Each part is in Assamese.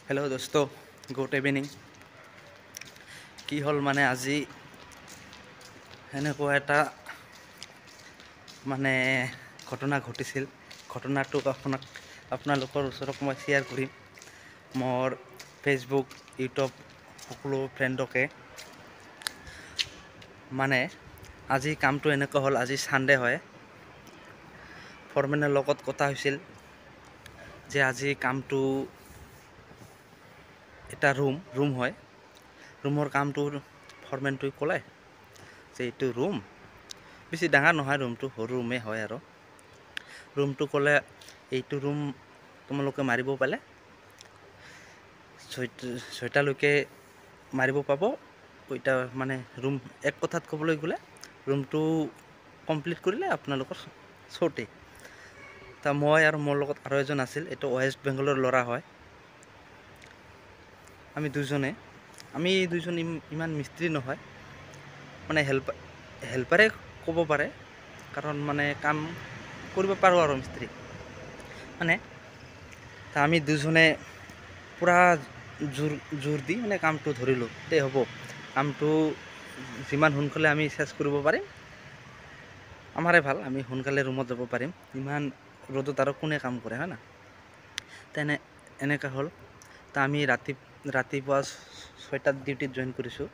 হেল্ল' দোস্ত, গুড ইভিনিং। কি হ'ল মানে আজি এনেকুৱা এটা ঘটনা ঘটিছিল। ঘটনাটোক আপোনালোকৰ ওচৰত মই শ্বেয়াৰ কৰিম। মোৰ ফেচবুক, ইউটিউব সকলো ফ্ৰেণ্ডকে আজি কামটো এনেকুৱা হ'ল, আজি ছানডে হয়। ফৰমেনৰ লগত কথা হৈছিল যে আজি কামটো এটা ৰুম হয়। ৰুমৰ কামটো ফৰমেনটোৱে ক'লে যে এইটো ৰুম বেছি ডাঙৰ নহয়, ৰুমটো সৰু ৰুমেই হয়। আৰু ৰুমটো ক'লে এইটো ৰুম তোমালোকে মাৰিব পালে 6টালৈকে মাৰিব পাব। ৰুম এক কথাত ক'বলৈ গ'লে ৰুমটো কমপ্লিট কৰিলে আপোনালোকৰ 6টাই। মই আৰু মোৰ লগত আৰু এজন আছিল, এইটো ৱেষ্ট বেংগলৰ ল'ৰা হয়। আমি দুজনে ইমান মিস্ত্ৰী নহয়, হেল্পাৰে ক'ব পাৰে, কাৰণ কাম কৰিব পাৰোঁ আৰু মিস্ত্ৰী আমি দুজনে পূৰা জোৰ দি কামটো ধৰিলোঁ। হ'ব, কামটো যিমান সোনকালে আমি চেছ কৰিব পাৰিম আমাৰে ভাল, আমি সোনকালে ৰুমত যাব পাৰিম। ইমান ৰ'দত আৰু কোনে কাম কৰে, হয় না? এনেকুৱা হ'ল। আমি ৰাতিপুৱা 6টাত ডিউটিত জইন কৰিছোঁ।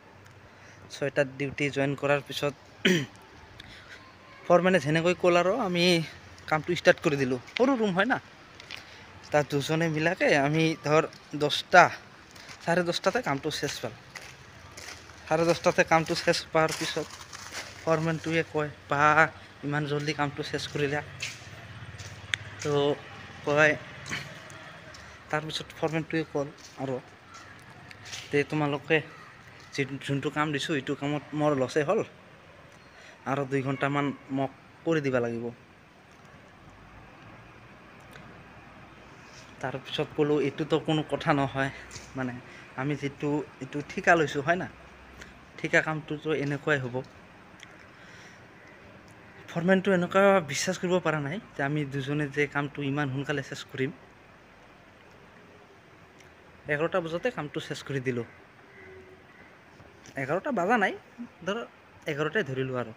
6টাত ডিউটি জইন কৰাৰ পিছত ফৰমেনে যেনেকৈ ক'ল আৰু আমি কামটো ষ্টাৰ্ট কৰি দিলোঁ। সৰু ৰুম হয় না, তাত দুজনে মিলাকে আমি ধৰ 10:30 কামটো চেছ পালোঁ। 10:30 কামটো চেছ পোৱাৰ পিছত ফৰমেনটোৱে কয়, বা ইমান জল্দি কামটো চেছ কৰিলা। তো কয়, তাৰপিছত ফৰমেনটোৱে ক'ল আৰু তোমালোকে যোনটো কাম দিছোঁ এইটো কামত মোৰ লছেই হ'ল, আৰু 2 ঘণ্টামান মোক কৰি দিব লাগিব। তাৰপিছত ক'লোঁ এইটোতো কোনো কথা নহয়, আমি এইটো ঠিকা লৈছোঁ, হয় না? ঠিকা কামটোতো এনেকুৱাই হ'ব। ফৰমেনটো এনেকুৱা বিশ্বাস কৰিব পৰা নাই যে আমি দুজনে যে কামটো ইমান সোনকালে চেছ কৰিম। 11টা বজাতে কামটো চেছ কৰি দিলোঁ। 11টা বজা নাই, ধৰ 11টাই ধৰিলোঁ আৰু